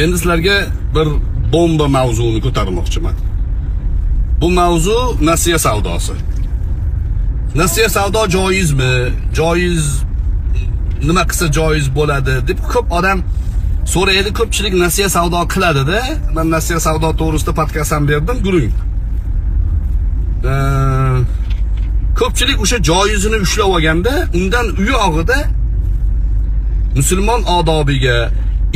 Endi sizlarga bir bomba mavzuni ko'tarmoqchiman. Bu mavzu nasiya savdosi. Nasiya savdo joizmi? Joiz nima qilsa joiz bo'ladi deb ko'p odam so'raydi. Ko'pchilik nasiya savdo qiladi-da. Men nasiya savdo to'g'risida podkast ham berdim, guring. Ko'pchilik o'sha joizini ushlab olganda, undan u yog'ida musulmon odobiga,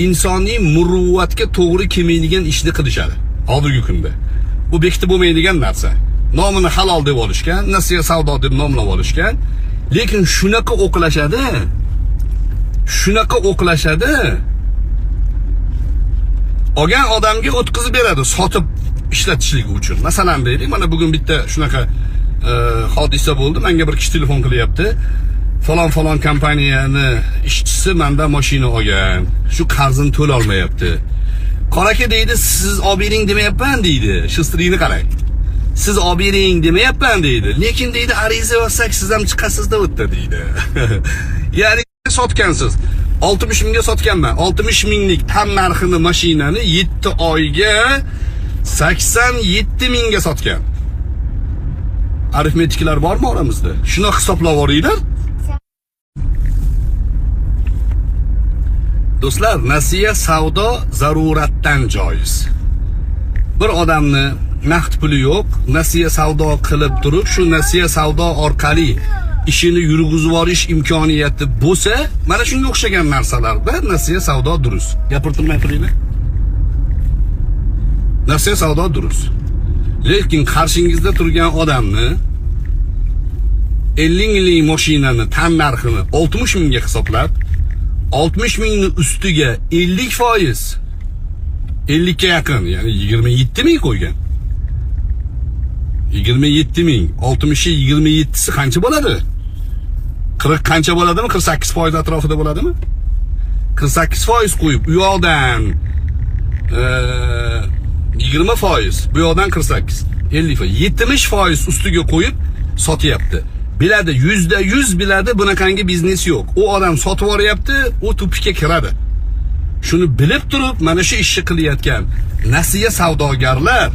insoniy muruvvatga to'g'ri kelmaydigan ishni qilishadi. Hozirgi kunda bu bekitib bo'lmaydigan narsa. Nomini halol deb olishgan, nasiya savdo deb nomlab olishgan, lekin shunaqa o'qlashadi. Olgan odamga o'tkazib beradi, sotib ishlatishlik uchun. Masalan deylik, mana bugun bitta shunaqa hodisa bo'ldi. Menga bir kishi telefon qilyapti. Falon kompaniyani ishchisi mendan mashina olgan. Shu qarzini to'la olmayapti. Qoraka deydi, siz olib bering demayapman deydi. Shistriyni qarang. Siz olib bering demayapman deydi. Lekin deydi, ariza yozsak siz ham chiqasizda o'tda deydi. Ya'ni sotgansiz. 60 mingga sotganman. 60 minglik tam narxini mashinani 7 oyga 87 mingga sotgan. Arifmetiklar bormi oramizda? Shuni hisoblab oringlar. Do'stlar, nasiya savdo zaruratdan joiz. Bir odamni naqd puli yo'q, nasiya savdo qilib turib, shu nasiya savdo orqali ishini yurg'izib yuborish imkoniyati bo'lsa, mana shunga o'xshagan narsalarda nasiya savdo durust. Gapirtirmay turinglar. Nasiya savdo durust. Lekin qarshingizda turgan odamni 50 minglik mashinani tan narxini 60 mingga hisoblab, 60 mingni ustiga 50%, 50 ga yaqin, ya'ni 27 ming qo'ygan. 27 ming, 60'i 27'si qancha bo'ladi? 40 qancha bo'ladimi? 48% atrofida bo'ladimi? 48% qo'yib, u yoqdan 20%, bu yoqdan 48, 50%, 70% ustiga qo'yib sotyapti. Biladi, %100 biladi, bunaqangi biznes yo'q. U odam sotib yuboryapti, u tupikka kiradi. Shuni bilib turib, mana shu ishni qilayotgan nasiya savdogarlar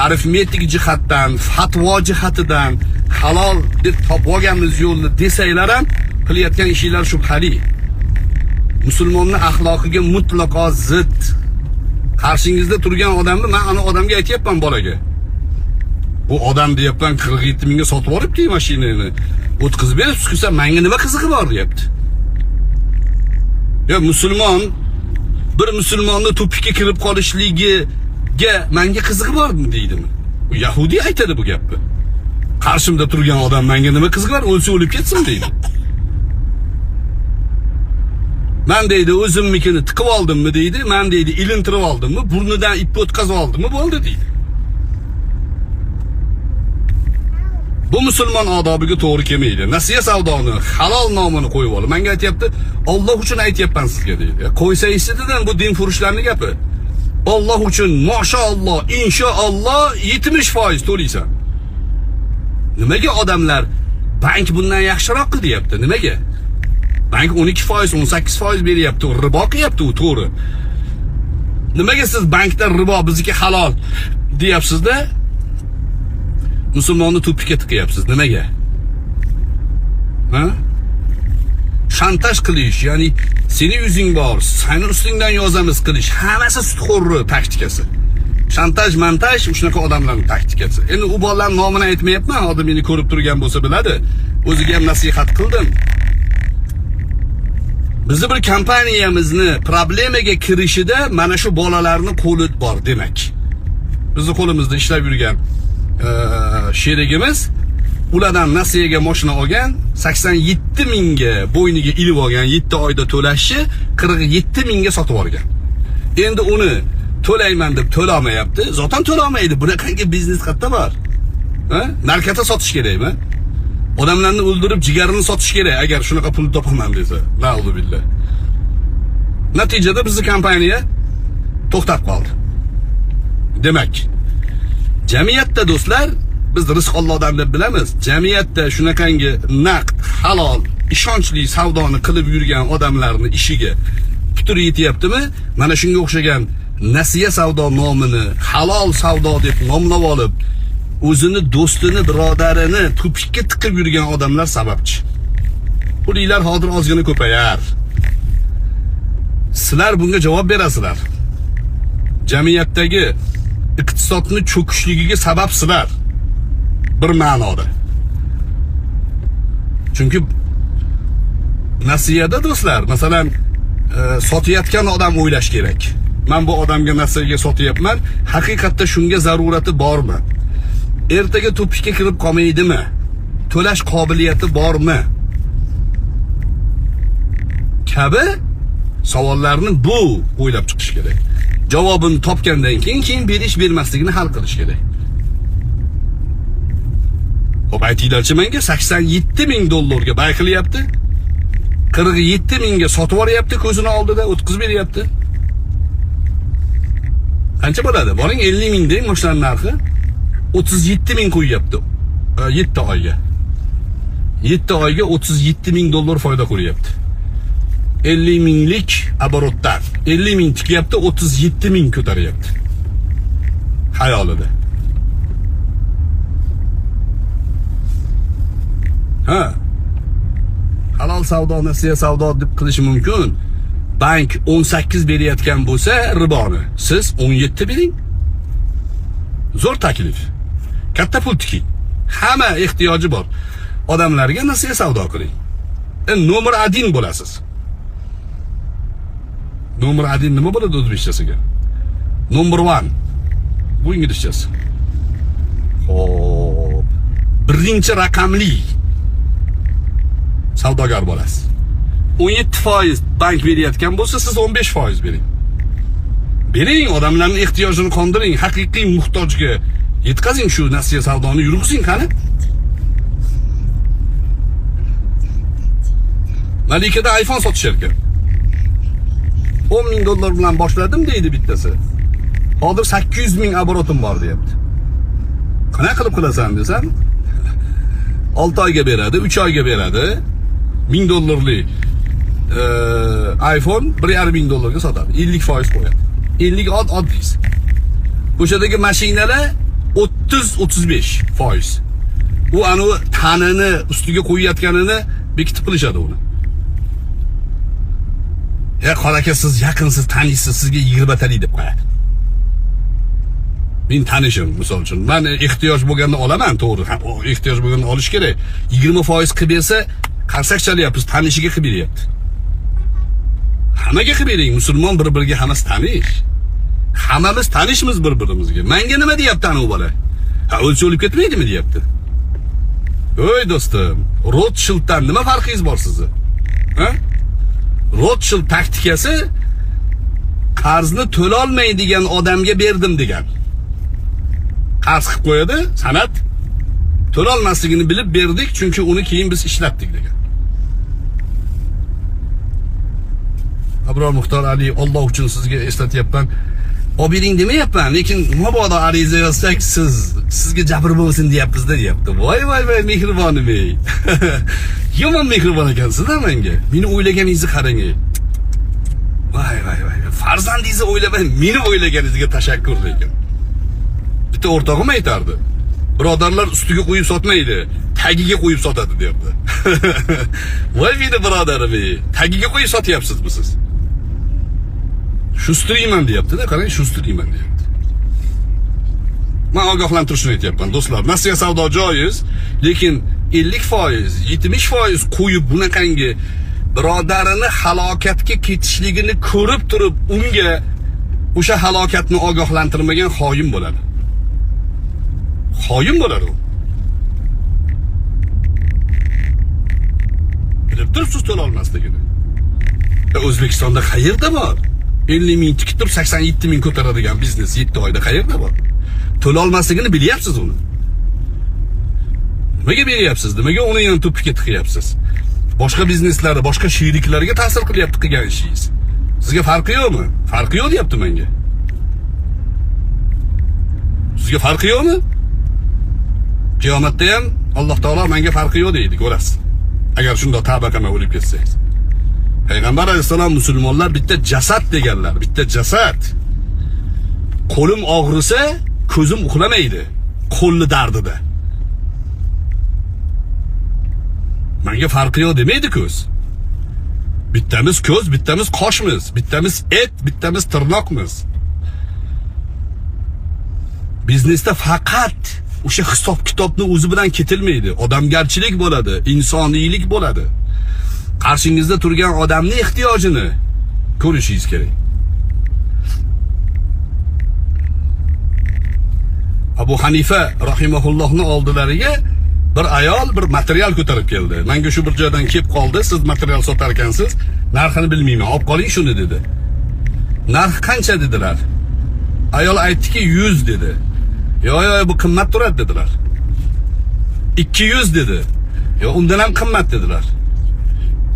arifmetik jihatdan, fatvo jihatidan halol deb topib olganmiz yo'lni desanglar ham qilayotgan ishlar shubhali. Musulmonning axloqiga mutlaqo zid. Qarshingizda turgan odamni men ana odamga aytayapman, bolaga. Bu odam deyapman 47 mingga sotib olibdi mashinani. O'tkazib berib chiqsa, menga nima qizig'i bor deyapti. Ya musulmon bir musulmonni tupikka kirib qolishligiga menga qizig'i bormi deydimi? Bu Yahudi aytadi bu gapni. Qarshimda turgan odam menga nima qizig'i bor, o'lsa o'lib ketsin deydi. Men deydi, o'zimnikini tiqib oldimmi deydi, men deydi, ilintirib oldimmi, burnidan ipni o'tkazib oldimmi, bo'ldi deydi. Bu musulmon odobiga to'g'ri kelmaydi. Nasiya savdoni halol nomini qo'yib olib, menga aytayapti, Alloh uchun aytayapman sizga deydi. Qo'ysaysiz-dan bu dinfurushlarning gapi. Alloh uchun, mashalloh, inshaalloh 70% to'laysan. Nimaga odamlar bank bundan yaxshiroq qilyapti? Nimaga? Bank 12%, 18% beryapti, ribo qilyapti u, to'g'ri. Nimaga siz bankdan ribo bizniki halol deyapsiz-da? Musulmonni tupikka tiqyapsiz. Nimaga? Ha? Shantaj qilish, ya'ni seni yuzing bor, seni ustingdan yozamiz qilish, hammasi sutxo'rri taktikasi. Shantaj, montaj shunaqa odamlarning taktikasi. Endi u bolalarning nomini aytmayapman, hozir meni ko'rib turgan bo'lsa biladi. O'ziga ham nasihat qildim. Bizni bir kompaniyamizni problemaga kirishida mana shu bolalarning qo'li bor demak. Bizni qo'limizda ishlab yurgan sherigimiz ulardan nasiyaga mashina olgan, 87 mingga bo'yniga ilib olgan, 7 oyda to'lashi 47 mingga sotib olgan. Endi uni to'layman deb to'lamayapti. Zotan to'lamaydi. Bunaqangi biznes qayerda bor? Ha? Narkota sotish kerakmi? Odamlarni o'ldirib jigarini sotish kerak agar shunaqa pul topaman desa. Na'uzubillah. Natijada bizni kompaniya to'xtab qoldi. Demak, jamiyatda do'stlar, biz rizq Allohdan deb bilamiz. Jamiyatda shunaqangi naqd, halol, ishonchli savdoni qilib yurgan odamlarning ishiga turi yetyaptimi? Mana shunga o'xshagan nasiya savdo nomini halol savdo deb nomlab olib, o'zini do'stini, birodarini tupikka tiqib yurgan odamlar sababchi. Pulinglar hozir ozgina ko'payar. Sizlar bunga javob berasizlar. Jamiyatdagi iqtisodni cho'kishligiga sababsizlar. Bir ma'noda. Chunki nasiyada do'stlar, masalan, sotayotgan odam o'ylash kerak. Men bu odamga nasiyaga sotyapman, haqiqatda shunga zarurati bormi? Ertaga tupikka kirib qolmaydimi? To'lash qobiliyati bormi? Kabi savollarni bu o'ylab chiqish kerak. Javobini topgandan keyin bermasligini hal qilish kerak. Xo'p, aytinglarchi menga 87 ming dollarga bay qilyapti. 47 mingga sotib olyapti, ko'zini oldida o'tkazib beryapti. Qancha bo'ladi? Boring 50 ming deng mashinaning narxi. 37 ming qo'yyapti. 7 oyga. 7 oyga 37 ming dollar foyda ko'ryapti. 50 minglik оборотdan 50 ming tikyapti, 37 ming ko'taryapti. Hayolida. Ha. Halol savdo, nasiya savdo deb qilish mumkin. Bank 18 berayotgan bo'lsa riboni, siz 17 bering. Zo'r taklif. Katta pul tiking. Hamma ehtiyoji bor odamlarga nasiya savdo qiling. Nomer 1 bo'lasiz. Nomer 1 nima bo'ladi o'zbekchasiga? Number 1. Bu inglizchasi. Xo'p. Birinchi raqamli savdogar bo'lasiz. 17% bank berayotgan bo'lsa, siz 15% bering. Bering, odamlarning ehtiyojini qondiring, haqiqiy muhtojga yetkazing, shu nasiya savdoni yurg'izing qani. Malikada iPhone sotish ekan. 10 ming dollar bilan boshladim deydi bittasi. Hozir 800 ming oborotim bor deyapti. Qanaqa qilib qilasan desam, 6 oyga beradi, 3 oyga beradi. 1000 dollarlik iPhone 1,5 ming dollarga sotadi. 50% qo'yadi. 50 oddiysi. Ko'chadagi mashinalar 30-35%. U anu tanini ustiga qo'yayotganini bekitib qilishadi uni. Qaraka, siz yaqinsiz, taniysiz, sizga 20 talik deb qo'yadi. Men tanishim, misol uchun, men ehtiyoj bo'lganda olaman, to'g'ri. O ehtiyoj bo'lganda olish kerak. 20% qilib bersa, qarsak chalyapmiz, tanishiga qilib beryapti. Hammaga qilib bering, musulmon bir-biriga hammasi tanish. Hammamiz tanishmiz bir-birimizga. Menga nima deyapti ana u bola? Ha, o'lcha o'lib ketmaydimi deyapti. Voy do'stim, Rothschilddan nima farqingiz bor sizni? Ha? Rothschild taktikasi qarzni to'la olmaydigan odamga berdim degan. Qarz qilib qo'yadi, sanat to'la olmasligini bilib berdik, chunki uni keyin biz ishlatdik degan. Abror Muxtor Ali, Alloh uchun sizga eslatyapman. Olib demayapman, lekin mabodo ariza yozsak sizga jabr bo'lsin deyapmiz-da deyapti. Voy, mehribonim ey. Yomon mehribon ekansiz-da menga. Meni o'ylaganingizni qarang ey. Voy. Farzandingizni o'ylamay, meni o'ylaganingizga tashakkur lekin. Bitta o'rtog'im aytardi. Birodarlar ustiga qo'yib sotmaydi, tagiga qo'yib sotadi deyapti. Voy meni birodarim ey, tagiga qo'yib sotyapsizmi siz? Shustiriyman deyapti-da, qarang, shustiriyman deyapti. Men ogohlantirishni aytyapman, do'stlar. Nasiya savdo joiz, lekin 50%, 70% qo'yib bunaqangi birodarini halokatga ketishligini ko'rib turib, unga o'sha halokatni ogohlantirmagan xoin bo'ladi. Xoin bo'ladi u. Bilib turibsiz to'la olmasligini. O'zbekistonda qayerda bor? 50 ming tikib turib 87 ming ko'taradigan biznes 7 oyda qayerda bor? To'la olmasligini bilyapsiz uni. Nimaga beryapsiz? Nimaga uni ham tupikka tiqyapsiz? Boshqa bizneslarga, boshqa sheriklarga ta'sir qilyapti qilgan ishingiz. Sizga farqi yo'qmi? Farqi yo'q deyapti menga. Sizga farqi yo'qmi? Qiyomatda ham Alloh taolo menga farqi yo'q deydi, ko'rasiz. Agar shunday tavba qilmay o'lib ketsangiz. Payg'ambar alayhissalom musulmonlar bitta jasad deganlar, bitta jasad. Qo'lim og'risa, ko'zim uxlamaydi. Qo'lni dardida. Menga farqi yo'q demaydi ko'z. Bittamiz ko'z, bittamiz qoshmiz, bittamiz et, bittamiz tirnoqmiz. Biznesda faqat o'sha hisob kitobni o'zi bilan ketilmaydi. Odamgarchilik bo'ladi, insoniylik bo'ladi. Qarshingizda turgan odamning ehtiyojini ko'rishingiz kerak. Abu Hanifa rahimahullohning oldilariga bir ayol bir material ko'tarib keldi. Menga shu bir joydan kelib qoldi, siz material sotar ekansiz, narxini bilmayman, olib qoling shuni dedi. Narx qancha dedilar? Ayol aytdiki 100 dedi. Yo bu qimmat turadi dedilar. 200 dedi. Yo undan ham qimmat dedilar.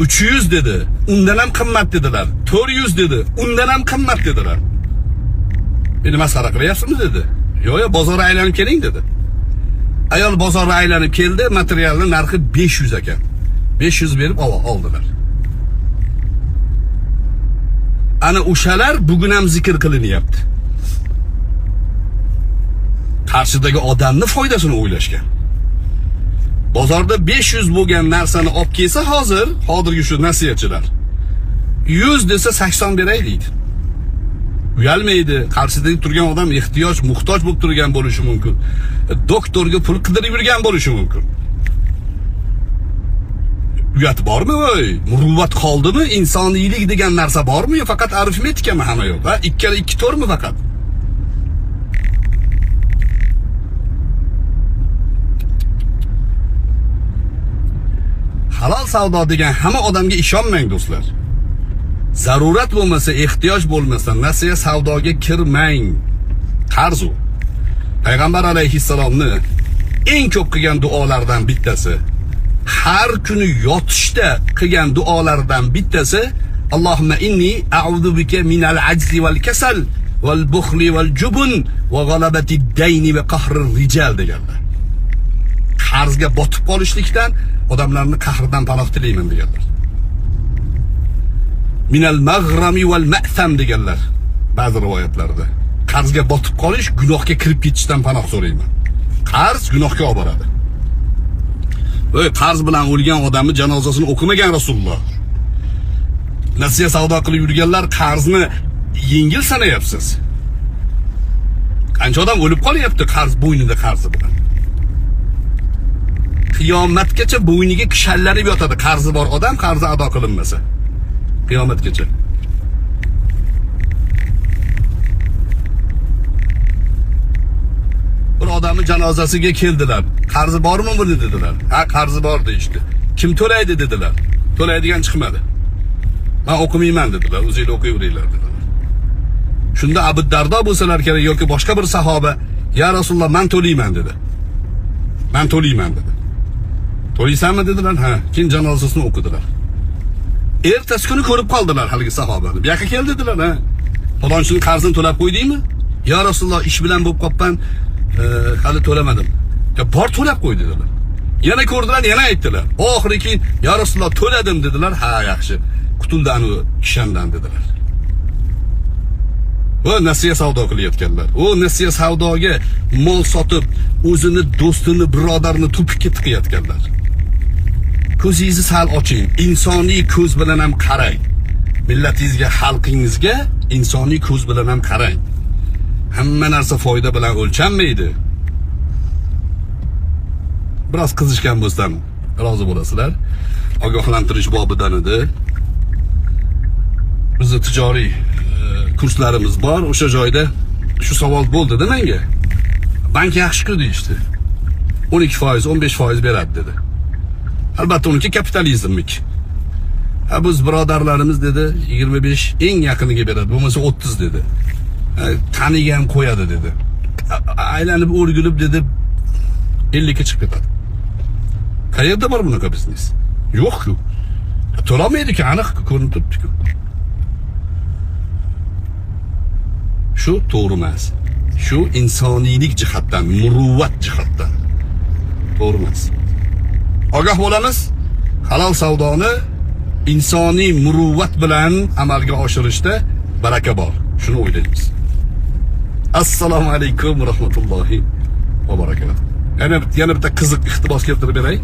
300 dedi. Undan ham qimmat dedilar. 400 dedi. Undan ham qimmat dedilar. Meni masxara qilyapsizmi dedi. Yo bozorga aylanib keling dedi. Ayol bozorga aylanib keldi, materialning narxi 500 ekan. 500 berib oldilar. Ana o'shalar bugun ham zikr qilinyapti. Qarshidagi odamning foydasini o'ylashgan. Bozorda 500 bo'lgan narsani olib kelsa hozirgi shu nasihatchilar 100 desa 80 beray deydi. Uyalmaydi. Qarshidagi turgan odam muhtoj bo'lib turgan bo'lishi mumkin. Doktorga pul qidirib yurgan bo'lishi mumkin. Uyat bormi voy? Muruvvat qoldimi? Insoniylik degan narsa bormi yo faqat arifmetikami hamma yo'q? Ha, 2 × 2 4mi faqat? Halol savdo degan hamma odamga ishonmang do'stlar. Zarurat bo'lmasa, ehtiyoj bo'lmasa, nasiya savdoga kirmang. Qarz u. Payg'ambar alayhissalomni eng ko'p qilgan duolardan bittasi, har kuni yotishda qilgan duolardan bittasi, Allohumma inni a'udhu bika minal ajzi wal kasal wal bukhli wal jubun va g'alabati dayni va qahrir rijal deganlar. Qarzga botib qolishlikdan, odamlarni qahridan panoh tilayman deganlar. Minal mag'rami wal ma'tham deganlar ba'zi rivoyatlarda. Qarzga botib qolish, gunohga kirib ketishdan panoh so'rayman. Qarz gunohga olib boradi. Voy, qarz bilan o'lgan odamning janozasini o'qimagan Rasululloh. Nasiya savdo qilib yurganlar qarzni yengil sanayapsiz. Qancha odam o'lib qolyapti qarz bo'ynida qarzi bilan. Qiyomatgacha bo'yniga kishanlanib yotadi qarzi bor odam qarzi ado qilinmasa. Qiyomatgacha. Bir odamning janozasiga keldilar. Qarzi bormi buni dedilar. Ha, qarzi bor deydi. Kim to'laydi dedilar. To'laydigan chiqmadi. Men o'qimayman dedilar. O'zingizlar o'qiyveringlar dedilar. Shunda Abu Dardo bo'lsalar kerak yoki boshqa bir sahoba, "Ya Rasululloh, men to'layman" dedi. "Men to'layman" dedi. "To'laysanmi?" dedilar. "Ha." Keyin janozasini o'qidilar. Ertasi kuni ko'rib qoldilar haligi sahobani. Bu yoqqa kel dedilar, "Ha. Falonchining qarzini to'lab qo'ydingmi?" "Ya Rasululloh, ish bilan bo'lib qolgan, hali to'lamadim." "Ya bor to'lab qo'y" dedilar. Yana ko'rdilar, yana aytdilar. Oxiri keyin "Ya Rasululloh, to'ladim" dedilar. "Ha, yaxshi. Qutuldi anu kishandan" dedilar. O nasiya savdo qilayotganlar. O nasiya savdoga mol sotib, o'zini, do'stini, birodarini tupikka tiqayotganlar. Ko'zingizni sal oching. Insoniy ko'z bilan ham qarang. Millatingizga, xalqingizga insoniy ko'z bilan ham qarang. Hamma narsa foyda bilan o'lchanmaydi. Biroz qizishgan bo'lsam, rozi bo'lasizlar. Ogohlantirish bobidan edi. Bizning tijoriy kurslarimiz bor. O'sha joyda shu savol bo'ldi-da menga. Bank yaxshi-ku deydi. 12%, 15% beradi dedi. Albatta uniki kapitalizmlik. Ha, biz birodarlarimiz dedi 25 eng yaqiniga beradi, bo'lmasa 30 dedi. Tanigan qo'yadi dedi. Aylanib o'rgilib dedi 50 ga chiqib ketadi. Qayerda bor bunaqa biznes? Yo'q-ku. To'lamaydi-ku, aniq ko'rinib turibdi-ku. Shu to'g'ri emas. Shu insoniylik jihatdan, muruvvat jihatdan to'g'ri emas. Ogoh bo'lamiz. Halol savdoni insoniy muruvvat bilan amalga oshirishda baraka bor. Shuni o'ylaymiz. Assalomu alaykum va rahmatullohi va barakatuh. Yana bitta qiziq iqtibos keltirib beray.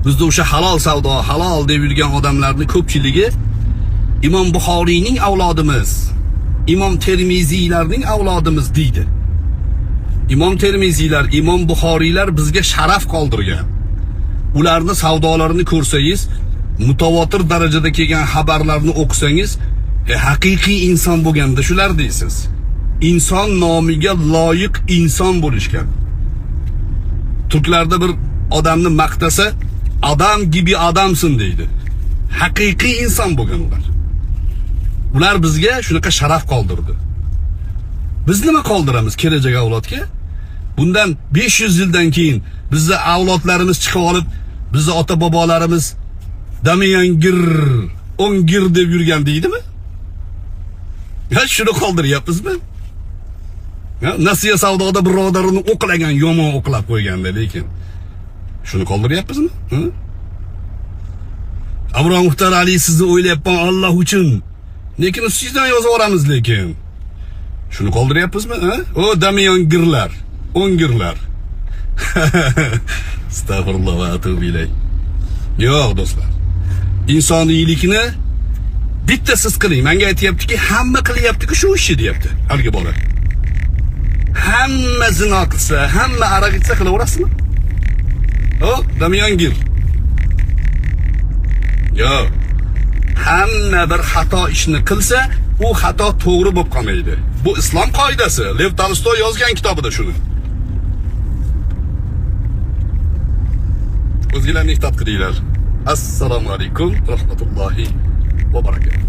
Bizda o'sha halol savdo, halol deb yurgan odamlarning ko'pchiligi Imom Buxoriyning avlodimiz, Imom Termiziylarning avlodimiz deydi. Imom Termiziylar, Imom Buxoriylar bizga sharaf qoldirgan. Ularni savdolarini ko'rsangiz, mutavotir darajada kelgan xabarlarni o'qisangiz, haqiqiy inson bo'lganda shular deysiz. İnson nomiga loyiq inson bo'lishgan. Turklarda bir odamni maqtasa, adam gibi adamsın deydi. Haqiqiy inson bo'lgan ular. Ular bizga shunaqa sharaf qoldirdi. Biz nima qoldiramiz kelajak avlodga? Bundan 500 yildan keyin bizni avlodlarimiz chiqib olib, bizni ota bobolarimiz Damiyangir, Ongir deb yurgan deydimi? Ya shuni qoldiryapmizmi? Nasiya savdoda birodarini o'qlagan, yomon o'qlab qo'yganda, lekin shuni qoldiryapmizmi? Abram Muxtar Ali sizni o'ylayapman Alloh uchun. Lekin sizdan yozib olamiz lekin. Shuni qoldiryapmizmi? O Damiyangirlar, Ongirlar. Estağfurullah va atubu ilay. Yo'q do'stlar. İnsoniylikni bitta siz qiling. Menga aytayaptiki, hamma qilyapti-ku shu ishni deyapti. Haligi bola. Hamma zino qilsa, hamma aroq ichsa qilaverasizmi? O, Damiyangir. Yo'q. Hamma bir xato ishni qilsa, u xato to'g'ri bo'lib qolmaydi. Bu islom qoidasi. Lev Tolstoy yozgan kitobida shuni. O'zingizlarni ehtiyot qilinglar. Assalomu alaykum va rahmatullohi va barakatuh.